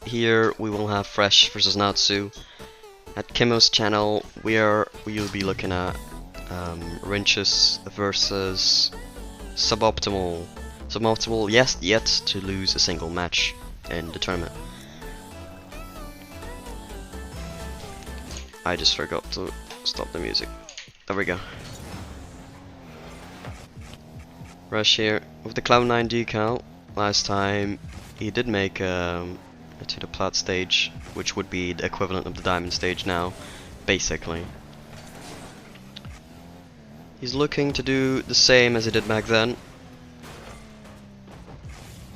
here we will have Fresh versus Natsu. At Kimo's channel, we'll be looking at Rinches versus Suboptimal. Suboptimal, yes, yet to lose a single match in the tournament. I just forgot to stop the music. There we go. Rush here with the Cloud9 decal. Last time he did make to the Plat stage, which would be the equivalent of the Diamond stage now, basically. He's looking to do the same as he did back then.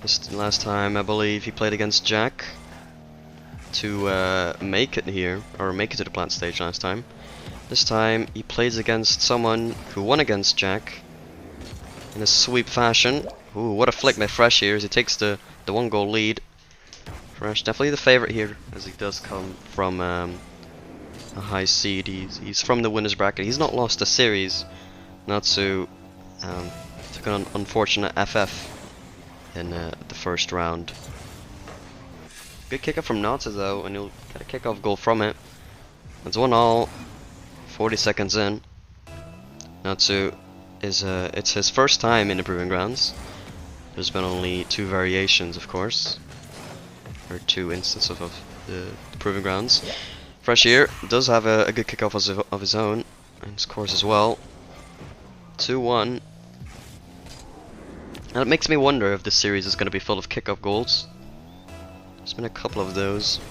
This last time I believe he played against Jack to make it here, or make it to the Plat stage last time. This time he plays against someone who won against Jack in a sweep fashion. Ooh, what a flick by Fresh here as he takes the 1-goal lead. Fresh definitely the favorite here, as he does come from a high seed. He's from the winners bracket. He's not lost a series. Natsu took an unfortunate FF in the first round. Good kickoff from Natsu though, and he'll get a kickoff goal from it. It's 1-1, 40 seconds in. Natsu is it's his first time in the Proving Grounds. There's been only 2 variations, of course, or 2 instances of the Proving Grounds. Fresh here does have a good kickoff of his own, and scores as well. 2-1. And it makes me wonder if this series is going to be full of kickoff goals. There's been a couple of those.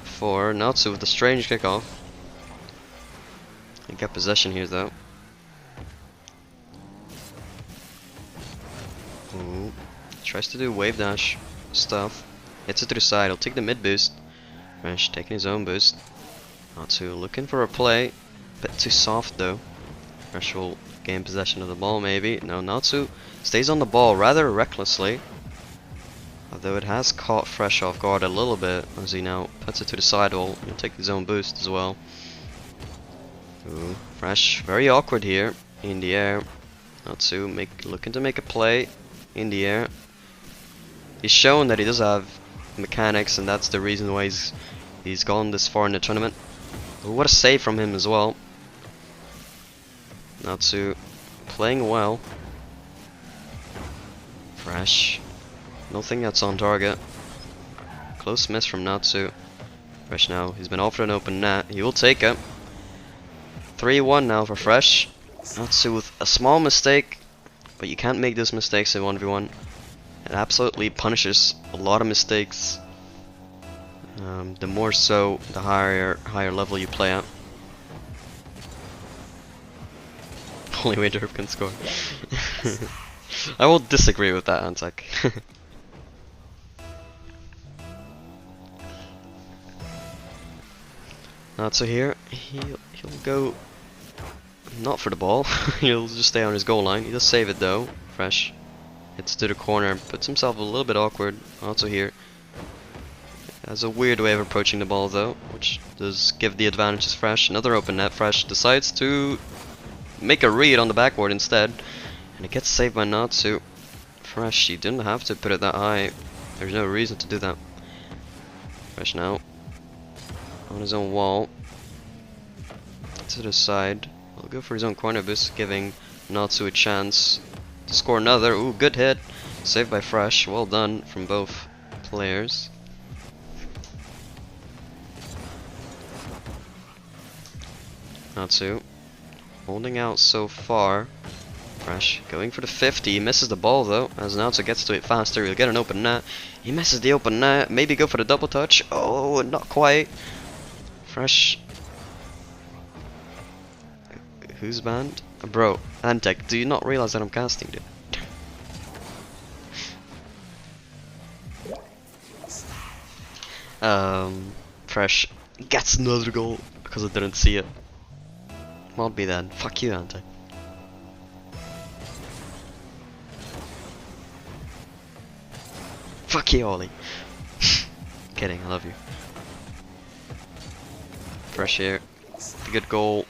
For Natsu with a strange kickoff. He got possession here though. Ooh. Tries to do wave dash stuff. Hits it to the side. He'll take the mid boost. Fresh taking his own boost. Natsu looking for a play. Bit too soft though. Fresh will gain possession of the ball maybe. No, Natsu stays on the ball rather recklessly. Although it has caught Fresh off guard a little bit as he now puts it to the sidewall. He'll take his own boost as well. Ooh, Fresh very awkward here in the air. Natsu looking to make a play in the air. He's shown that he does have mechanics, and that's the reason why he's gone this far in the tournament. Ooh, what a save from him as well. Natsu playing well. Fresh. Nothing that's on target. Close miss from Natsu. Fresh now. He's been offered an open net. He will take it. 3-1 now for Fresh. Natsu with a small mistake, but you can't make those mistakes in 1v1. It absolutely punishes a lot of mistakes. The more so, the higher level you play at. Only way Derp can score. I will disagree with that, Antek. Natsu here, he'll go not for the ball. He'll just stay on his goal line. He does save it though. Fresh hits to the corner, puts himself a little bit awkward. Natsu here has a weird way of approaching the ball though, which does give the advantage to Fresh. Another open net. Fresh decides to make a read on the backboard instead, and it gets saved by Natsu. Fresh, he didn't have to put it that high. There's no reason to do that. Fresh now on his own wall to the side. He'll go for his own corner boost, giving Natsu a chance to score another. Ooh, good hit. Saved by Fresh. Well done from both players. Natsu holding out so far. Fresh going for the 50. He misses the ball though. As Natsu gets to it faster, he'll get an open net. He misses the open net. Maybe go for the double touch. Oh, not quite. Fresh. Who's banned? Bro, Antek, do you not realize that I'm casting, dude? Fresh gets another goal because I didn't see it. Won't be then. Fuck you, Antek. Fuck you, Ollie. Kidding, I love you. Fresh here. A good goal.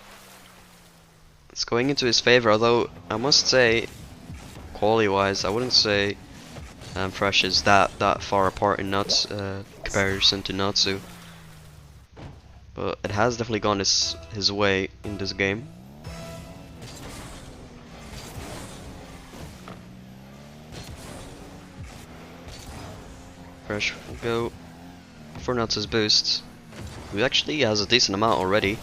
It's going into his favor, although I must say, quality wise, I wouldn't say Fresh is that far apart in comparison to Natsu. But it has definitely gone his way in this game. Fresh will go for Natsu's boost. He actually has a decent amount already.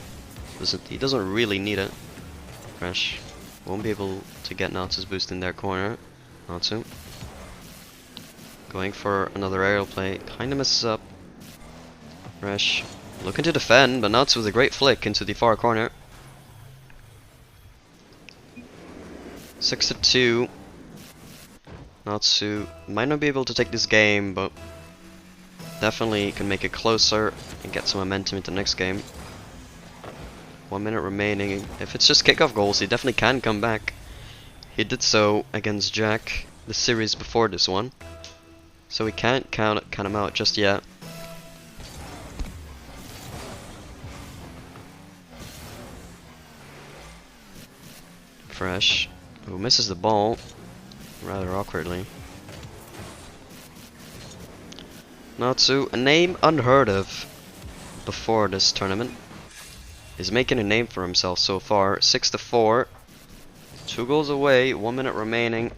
He doesn't really need it. Fresh won't be able to get Natsu's boost in their corner. Natsu going for another aerial play, kinda messes up. Fresh looking to defend, but Natsu with a great flick into the far corner. 6-2. Natsu might not be able to take this game, but definitely can make it closer and get some momentum into the next game. 1 minute remaining. If it's just kickoff goals, he definitely can come back. He did so against Jack the series before this one, so we can't count him out just yet. Fresh, who misses the ball rather awkwardly. Natsu, a name unheard of before this tournament, is making a name for himself so far. 6-4, 2 goals away, 1 minute remaining.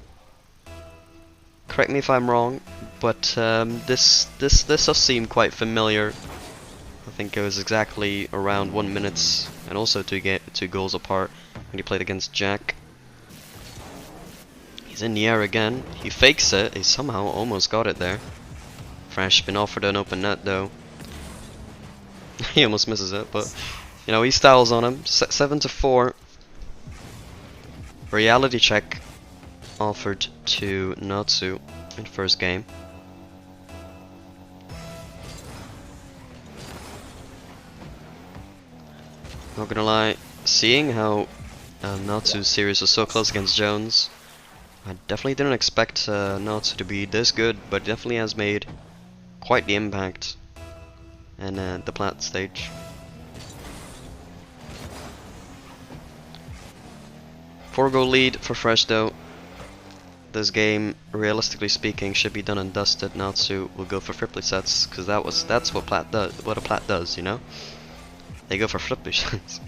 Correct me if I'm wrong, but this does seem quite familiar. I think it was exactly around 1 minute and also 2 goals apart when he played against Jack. He's in the air again. He fakes it. He somehow almost got it there. Fresh been offered an open net though. He almost misses it, but you know, he styles on him. 7-4. Reality check offered to Natsu in first game. Not gonna lie, seeing how Natsu's series was so close against Jones, I definitely didn't expect Natsu to be this good, but definitely has made quite the impact in the Plat stage. Four-goal lead for Fresh though. This game, realistically speaking, should be done and dusted. Natsu will go for triplet sets because that's what Plat does. What a Plat does, you know. They go for triplet sets.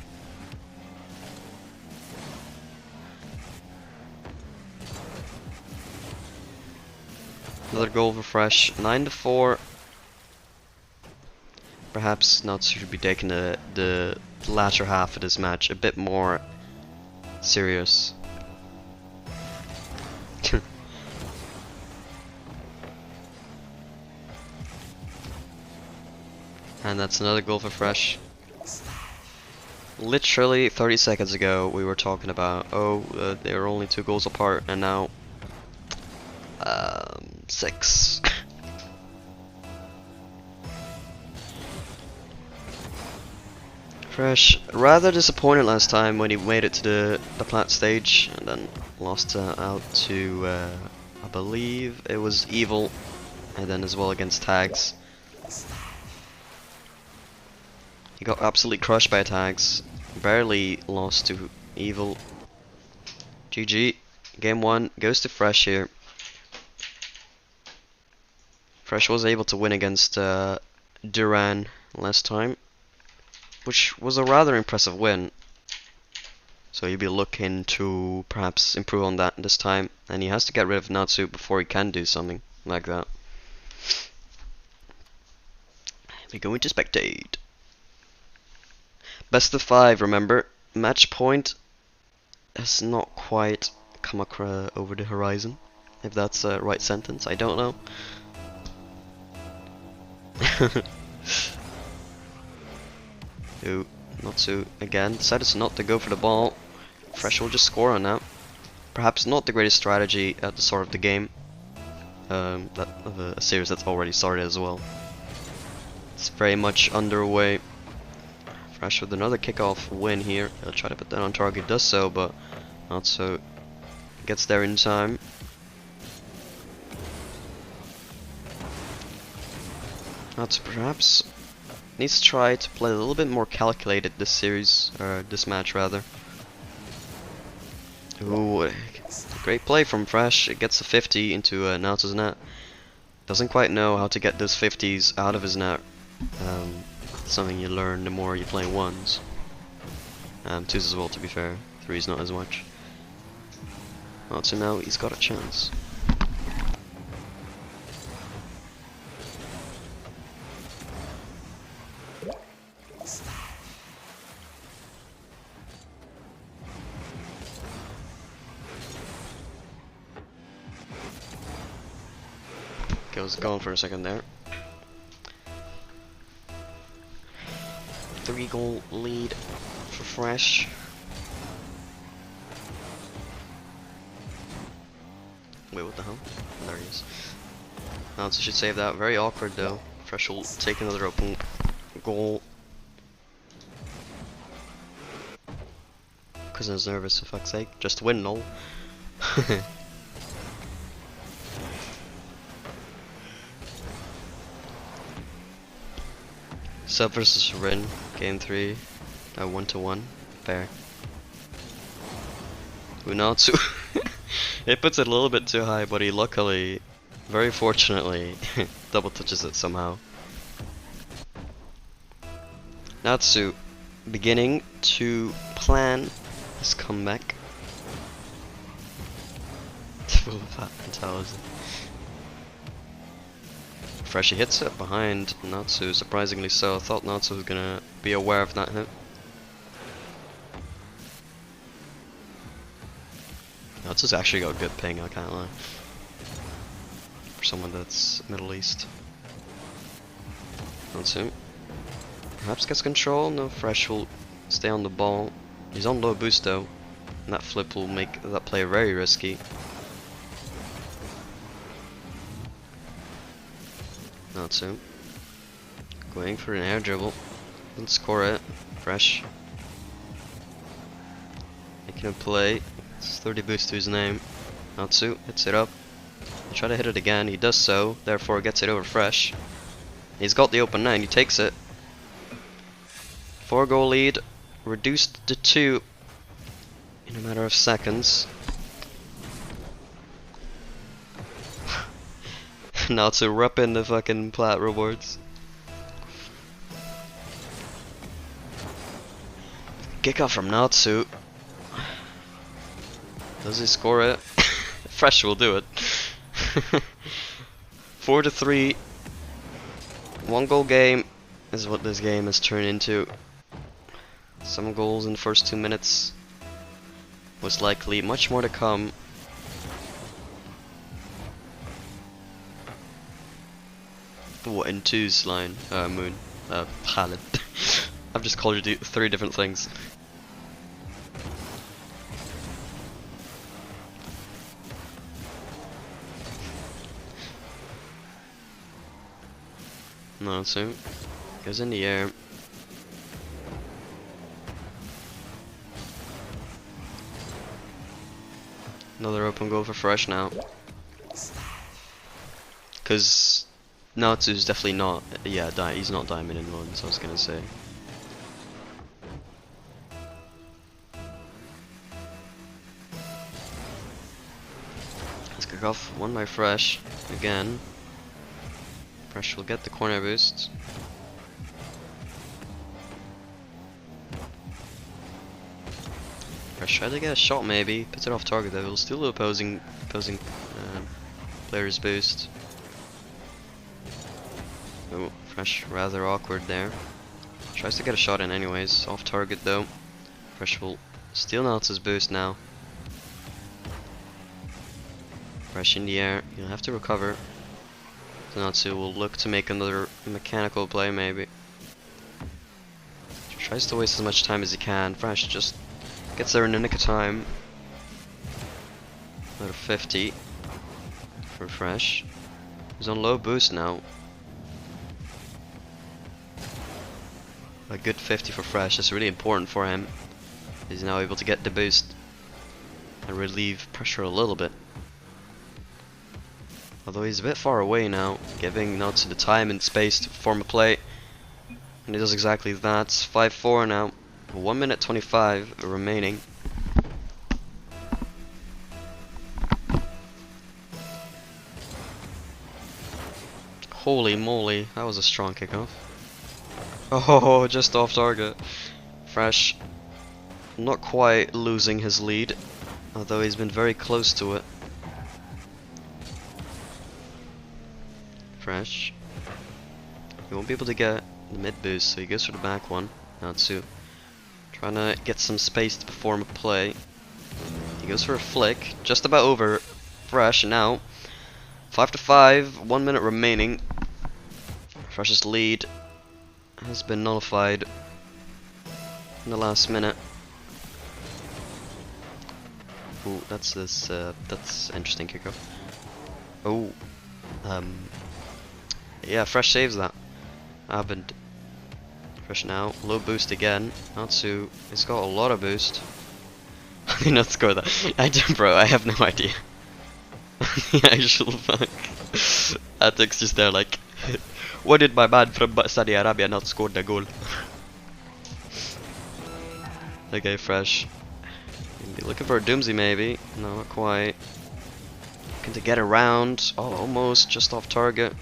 Another goal for Fresh. 9-4. Perhaps Natsu should be taking the latter half of this match a bit more serious. And that's another goal for Fresh. Literally 30 seconds ago we were talking about, they were only 2 goals apart, and now 6. Fresh, rather disappointed last time when he made it to the Plat stage and then lost out to, I believe it was Evil, and then as well against Tags. He got absolutely crushed by Tags, barely lost to Evil. GG, game 1 goes to Fresh here. Fresh was able to win against Duran last time, which was a rather impressive win. So he'll be looking to perhaps improve on that this time, and he has to get rid of Natsu before he can do something like that. We're going to spectate. Best of 5, remember. Match point has not quite come over the horizon. If that's the right sentence, I don't know. Ooh, Natsu again decided not to go for the ball. Fresh will just score on that. Perhaps not the greatest strategy at the start of the game. That of a series that's already started as well. It's very much underway. Fresh with another kickoff win here. He'll try to put that on target, does so, but Natsu gets there in time. Natsu perhaps needs to try to play a little bit more calculated this series, or this match rather. Ooh, Great play from Fresh. It gets a 50 into Natsu's net. Doesn't quite know how to get those 50s out of his net. Something you learn the more you play ones. Twos as well, to be fair. Threes not as much. So now he's got a chance. Okay, I was going for a second there. 3-goal lead for Fresh. Wait, what the hell? There he is. Natsu should save that. Very awkward though. Fresh will take another open goal. Because I was nervous, for fuck's sake. Just win, lol. Sub versus Rin, game 3, 1-1, fair. Natsu, it puts it a little bit too high, but he luckily, very fortunately, double touches it somehow. Natsu, beginning to plan his comeback. Full of that intelligence. Freshie hits it behind Natsu, surprisingly so. I thought Natsu was gonna be aware of that hit. Natsu's actually got good ping, I can't lie. For someone that's Middle East. Natsu perhaps gets control. No, Fresh will stay on the ball. He's on low boost though, and that flip will make that play very risky. Natsu going for an air dribble, didn't score it. Fresh making a play. It's 30 boost to his name. Natsu hits it up. He'll try to hit it again. He does so, therefore gets it over Fresh. He's got the open 9. He takes it. 4-goal lead, reduced to 2 in a matter of seconds. Natsu repping the fucking Plat rewards. Kick off from Natsu. Does he score it? Fresh will do it. 4-3. 1-goal game is what this game has turned into. Some goals in the first 2 minutes. Most likely, much more to come. What in twos line? Moon. Palette. I've just called you 3 different things. Natsu goes in the air. Another open goal for Fresh now. Because Natsu's definitely not, yeah, he's not diamond in ones, I was gonna say. Let's kick off one by Fresh again. Fresh will get the corner boost. Fresh tried to get a shot maybe, puts it off target though, he'll steal the opposing player's boost. Oh, Fresh rather awkward there. Tries to get a shot in anyways, off target though. Fresh will steal Natsu's boost now. Fresh in the air, he'll have to recover. So Natsu will look to make another mechanical play maybe. Tries to waste as much time as he can. Fresh just gets there in the nick of time. Another 50 for Fresh. He's on low boost now. A good 50 for Fresh, that's really important for him. He's now able to get the boost and relieve pressure a little bit. Although he's a bit far away now, giving Natsu the time and space to form a play. And he does exactly that. 5-4 now. 1 minute 25 remaining. Holy moly, that was a strong kickoff. Oh, just off target. Fresh, not quite losing his lead, although he's been very close to it. Fresh. He won't be able to get the mid boost, so he goes for the back one. Natsu trying to get some space to perform a play. He goes for a flick, just about over. Fresh now. 5 to 5, 1 minute remaining. Fresh's lead has been nullified in the last minute. Ooh, that's interesting kickoff. Oh, yeah, Fresh saves that. Happened. Fresh now, low boost again. Natsu has got a lot of boost. I did not score that. I did, bro. I have no idea. The actual fuck. Attic's just there like, why did my man from Saudi Arabia not score the goal? Okay, Fresh. Looking for a Doomsday maybe. No, not quite. Looking to get around. Oh, almost. Just off target.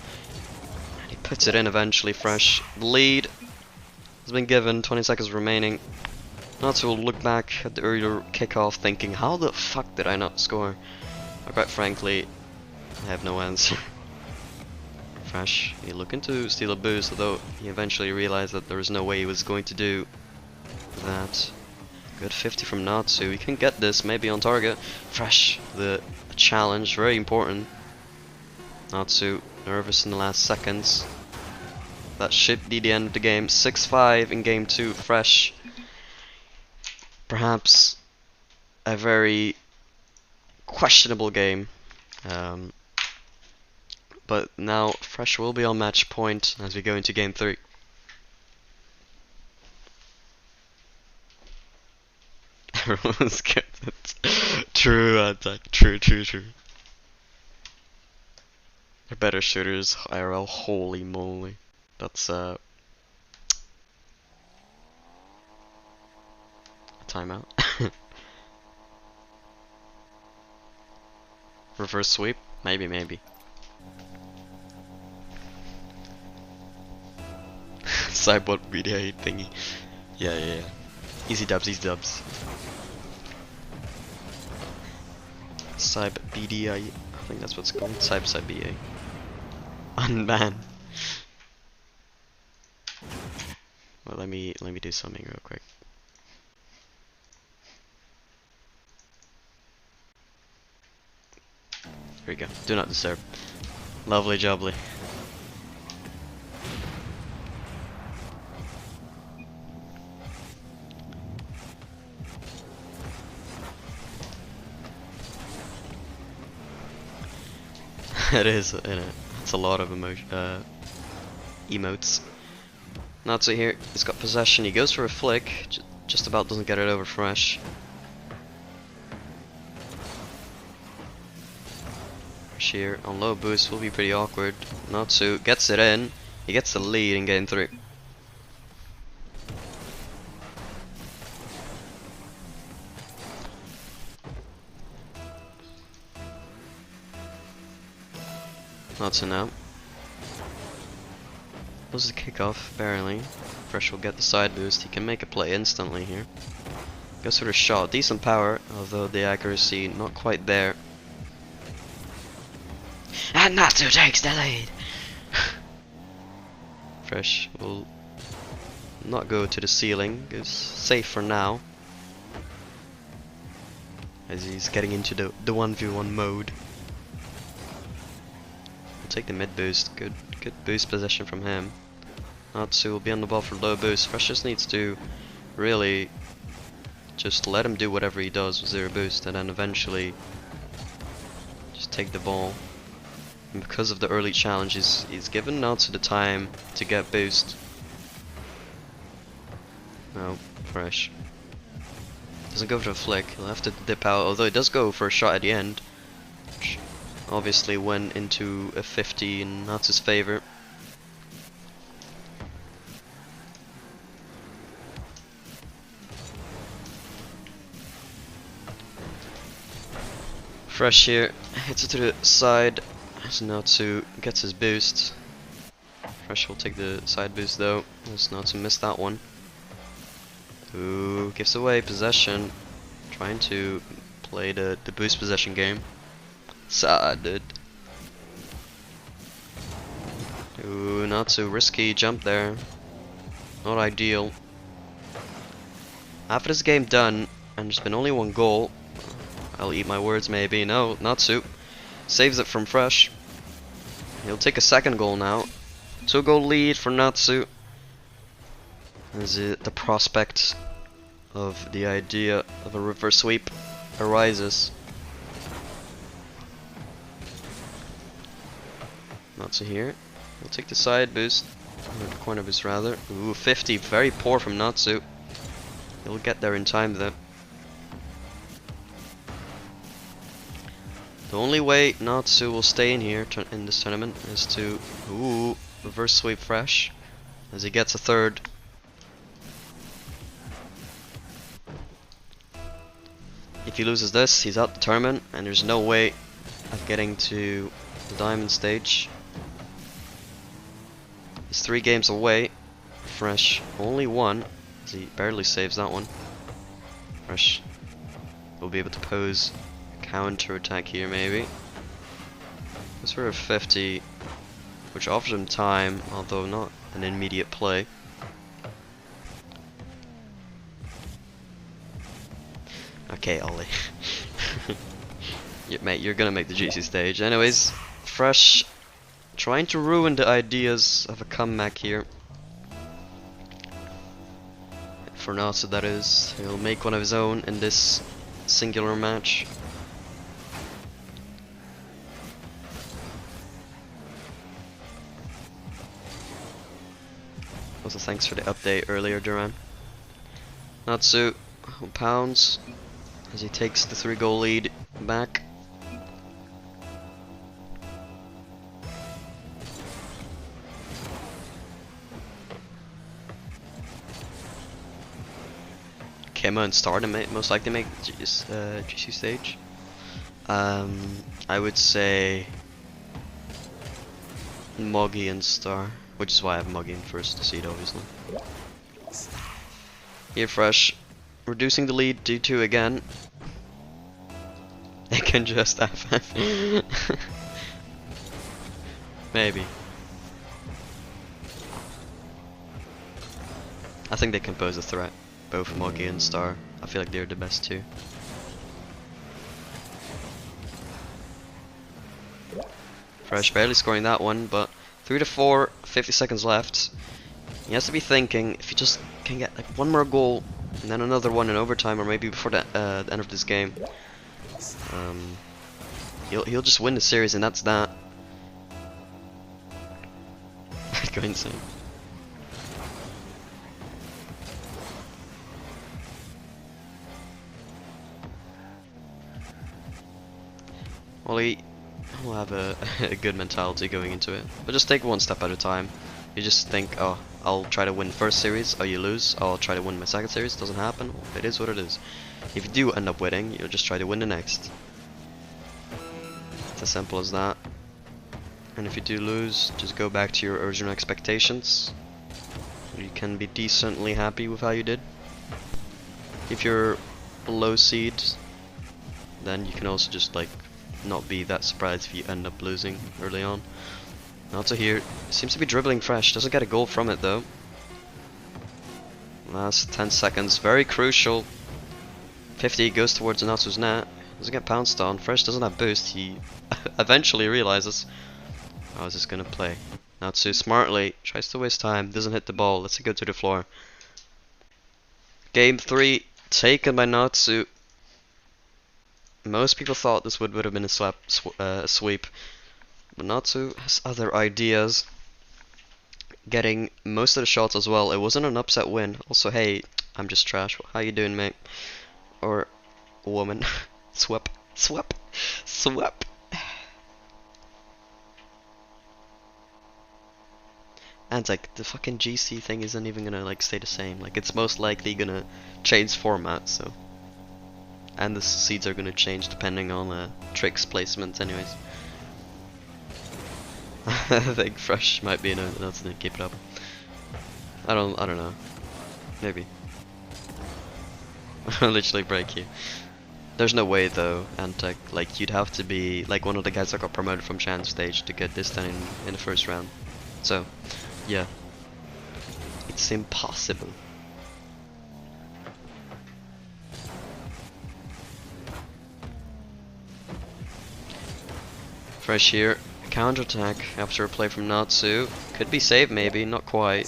And he puts it in eventually. Fresh. Lead has been given. 20 seconds remaining. Natsu will look back at the earlier kickoff thinking, how the fuck did I not score? But quite frankly, I have no answer. Fresh. He looking to steal a boost, although he eventually realized that there was no way he was going to do that. Good 50 from Natsu. He can get this, maybe on target. Fresh, the challenge, very important. Natsu, nervous in the last seconds. That should be the end of the game. 6-5 in game 2. Fresh. Perhaps a very questionable game. But now Fresh will be on match point as we go into game 3. Everyone's good. True, attack. True. They're better shooters, IRL. Holy moly. That's a timeout. Reverse sweep? Maybe. Sideboard BDA thingy. Yeah. Easy dubs. Cyb BDI. I think that's what's called. Cyb BA. Unban. Well, let me do something real quick. Here we go. Do not disturb. Lovely jubbly. It is, innit? It's a lot of emotes. Natsu here, he's got possession, he goes for a flick, just about doesn't get it over Fresh. Fresh here, on low boost will be pretty awkward. Natsu gets it in, he gets the lead in game 3. Natsu now. Loses the kickoff, barely. Fresh will get the side boost. He can make a play instantly here. Goes for the shot. Decent power, although the accuracy not quite there. And Natsu takes the lead! Fresh will not go to the ceiling. Is safe for now. As he's getting into the 1v1 mode. Take the mid boost, good boost possession from him. Natsu will be on the ball for low boost. Fresh just needs to really just let him do whatever he does with 0 boost and then eventually just take the ball. And because of the early challenges, he's given Natsu the time to get boost. No, Fresh doesn't go for a flick, he'll have to dip out, although he does go for a shot at the end. Obviously went into a 50 in Natsu's favor. Fresh here, hits it to the side as Natsu gets his boost. Fresh will take the side boost though. Let's not to miss that one. Ooh, gives away possession. Trying to play the boost possession game. Sad, dude. Ooh, not so risky jump there. Not ideal. After this game done, and there's been only one goal, I'll eat my words maybe. No, Natsu saves it from Fresh. He'll take a second goal now. 2-goal lead for Natsu. As the prospect of the idea of a reverse sweep arises. Natsu here. We'll take the side boost, or the corner boost rather. Ooh, 50, very poor from Natsu. He'll get there in time though. The only way Natsu will stay in here in this tournament is to reverse sweep Fresh as he gets a third. If he loses this, he's out the tournament, and there's no way of getting to the diamond stage. He's 3 games away. Fresh only 1, as he barely saves that one. Fresh will be able to pose a counter attack here, maybe. Goes for a 50, which offers him time, although not an immediate play. Okay, Ollie. Yeah, mate, you're gonna make the GC stage. Anyways, Fresh trying to ruin the ideas of a comeback here. For Natsu, that is. He'll make one of his own in this singular match. Also, thanks for the update earlier, Duran. Natsu pounds as he takes the 3-goal lead back. Kema and Stardom most likely make GC stage. I would say Moggy and Star, which is why I have Moggy in first seed, obviously. Here, Fresh reducing the lead D2 again. They can just FF. Maybe. I think they can pose a threat. Both Moggy and Star. I feel like they're the best too. Fresh barely scoring that one, but 3-4, 50 seconds left. He has to be thinking, if he just can get like one more goal and then another one in overtime, or maybe before the end of this game, he'll just win the series, and that's that. I'd go insane. Well, he will have a good mentality going into it, but just take one step at a time. You just think, oh, I'll try to win first series. Oh, you lose. Oh, I'll try to win my second series. Doesn't happen. It is what it is. If you do end up winning, you'll just try to win the next. It's as simple as that. And if you do lose, just go back to your original expectations. You can be decently happy with how you did. If you're low seed, then you can also just like not be that surprised if you end up losing early on. Natsu here seems to be dribbling Fresh, doesn't get a goal from it though. Last 10 seconds, very crucial. 50 goes towards Natsu's net, doesn't get pounced on. Fresh doesn't have boost, he eventually realizes, how is this gonna play? Natsu smartly tries to waste time, doesn't hit the ball, lets it go to the floor. Game 3 taken by Natsu. Most people thought this would have been a sweep, but Natsu has other ideas. Getting most of the shots as well. It wasn't an upset win. Also, hey, I'm just trash. How you doing, mate? Or woman? Swap, swap, swap. And like the fucking GC thing isn't even gonna like stay the same. Like it's most likely gonna change format. So. And the seeds are going to change depending on tricks placement anyways. I think Fresh might be enough to keep it up. I don't know. Maybe. I'll literally break you. There's no way though, Antec. Like, you'd have to be like one of the guys that got promoted from Chance stage to get this done in the first round. So, yeah. It's impossible. Fresh here. Counterattack after a play from Natsu. Could be saved maybe, not quite.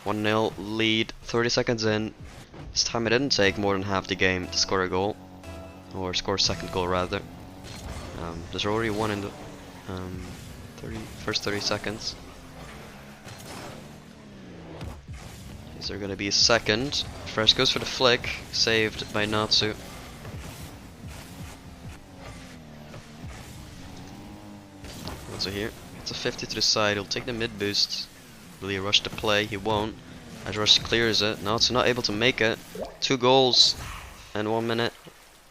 1-0 lead, 30 seconds in. This time it didn't take more than half the game to score a goal. Or score a second goal rather. There's already one in the first 30 seconds. Is there gonna be a second? Fresh goes for the flick, saved by Natsu. Also here, it's a 50 to the side, he'll take the mid boost. Will he rush the play? He won't. As Rush clears it, Natsu not able to make it. 2 goals in 1 minute.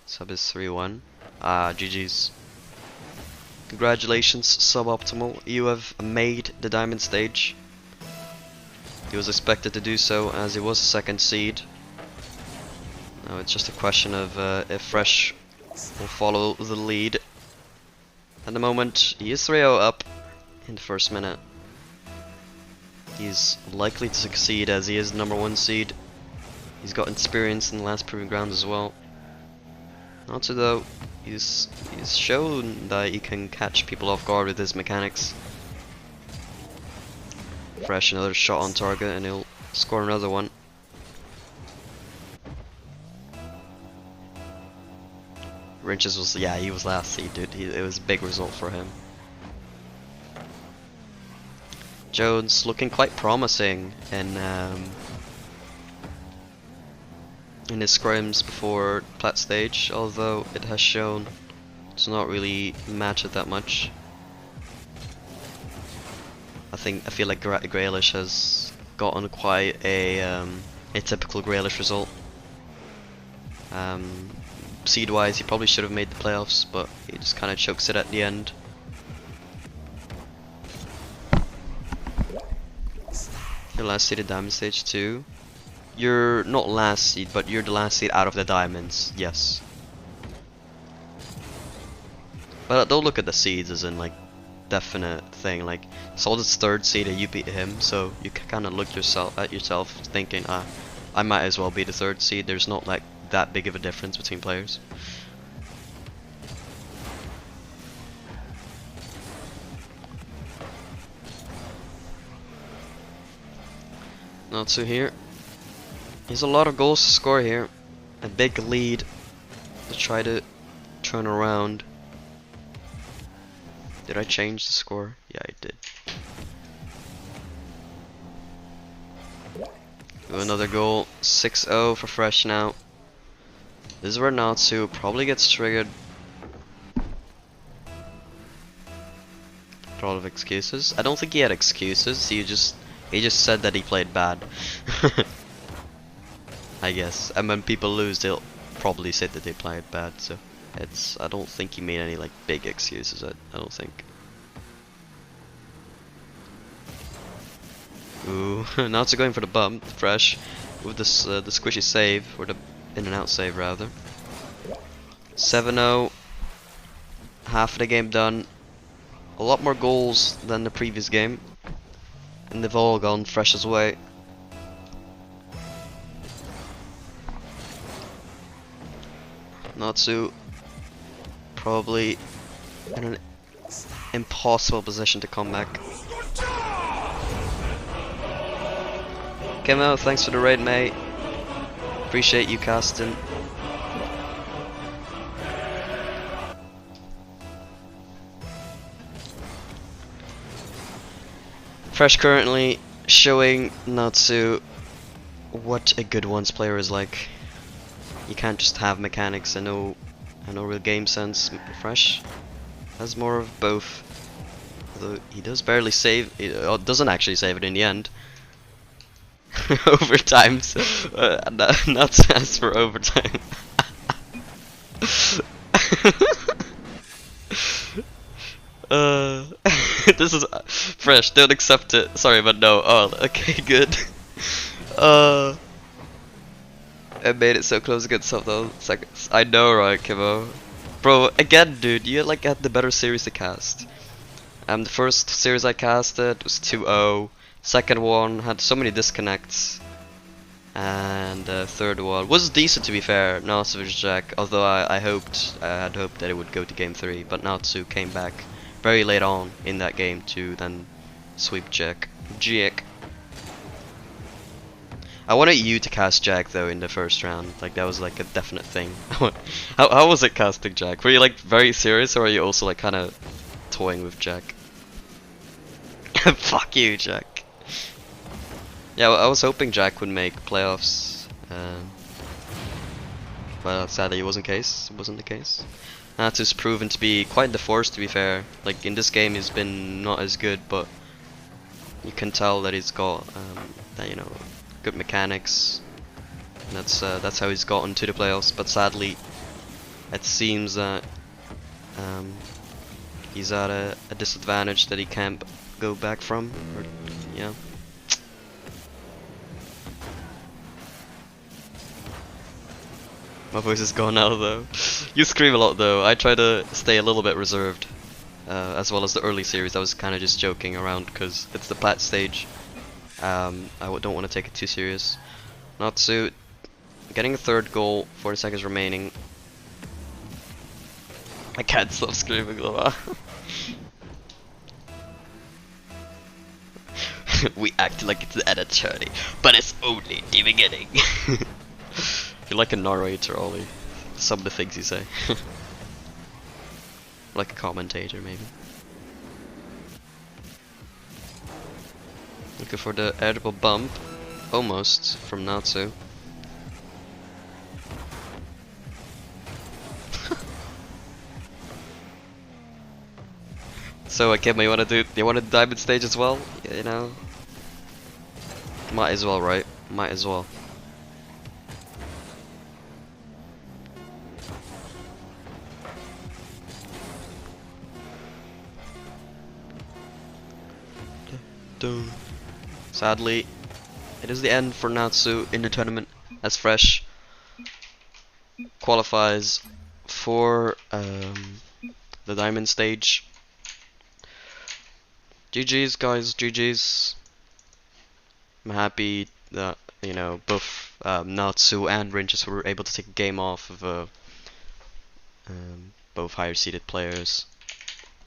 Sub is 3-1. GG's. Congratulations, Suboptimal. You have made the diamond stage. He was expected to do so as he was a second seed. Now it's just a question of if Fresh will follow the lead. At the moment, he is 3-0 up in the first minute. He's likely to succeed as he is the #1 seed. He's got experience in the last proving grounds as well. Natsu though, he's shown that he can catch people off guard with his mechanics. Fresh, another shot on target and he'll score another one. Rinches was, yeah, he was last seed, dude. It was a big result for him. Jones looking quite promising in his scrims before Plat stage, although it has shown to not really match it that much. I feel like Graylish has gotten quite a typical Graylish result. Seed wise, he probably should have made the playoffs, but he just kind of chokes it at the end. You're last seed at Diamond Stage 2. You're not last seed, but you're the last seed out of the Diamonds, yes. But don't look at the seeds as in like definite thing. Like Solid's 3rd seed and you beat him, so you can kind of look at yourself thinking, I might as well be the 3rd seed. There's not like that big of a difference between players. Natsu here. There's a lot of goals to score here. A big lead to try to turn around. Did I change the score? Yeah, I did. Another goal. 6-0 for Fresh now. This is where Natsu probably gets triggered. For a lot of excuses. I don't think he had excuses. He just said that he played bad. I guess. And when people lose, they'll probably say that they played bad. So I don't think he made any like big excuses. I don't think. Ooh, Natsu going for the bump. Fresh with this the squishy save, or the in and out save rather. 7-0. Half of the game done. A lot more goals than the previous game, and they've all gone Fresh's way. Natsu probably in an impossible position to come back. Kemo, thanks for the raid, mate. Appreciate you casting. Fresh currently showing Natsu what a good ones player is like. You can't just have mechanics and no real game sense. Fresh has more of both. Although he does barely save, he doesn't actually save it in the end. Overtime, Natsu asks for overtime. This is fresh. Don't accept it. Sorry, but no. Oh, okay, good. Uh, I made it so close against some though. It's like, I know, right, Kimo? Bro, again, dude, you like had the better series to cast. The first series I casted was 2-0. Second one had so many disconnects. And the third one was decent, to be fair, Natsu vs Jack, although I had hoped that it would go to game 3, but Natsu came back very late on in that game to then sweep Jack. I wanted you to cast Jack though in the first round, like that was like a definite thing. How was it casting Jack? Were you like very serious, or are you also like kind of toying with Jack? Fuck you, Jack. Yeah, I was hoping Jack would make playoffs, but sadly it wasn't the case. Natsu's proven to be quite the force, to be fair. Like in this game he's been not as good, but you can tell that he's got that, you know, good mechanics. And that's how he's gotten to the playoffs. But sadly, it seems that he's at a disadvantage that he can't go back from. Or, yeah. My voice is gone now though. You scream a lot though. I try to stay a little bit reserved. As well as the early series, I was kind of just joking around because it's the Plat stage. I don't want to take it too serious. Natsu getting a third goal, 40 seconds remaining. I can't stop screaming though. We act like it's an eternity, but it's only the beginning. You're like a narrator, Ollie. Some of the things you say. Like a commentator, maybe. Looking for the edible bump. Almost, from Natsu. So, Akema, do you want to diamond stage as well? You know? Might as well, right? Might as well. Sadly, it is the end for Natsu in the tournament, as Fresh qualifies for the diamond stage. GG's guys, GG's. I'm happy that, you know, both Natsu and Rinches were able to take a game off of both higher seeded players.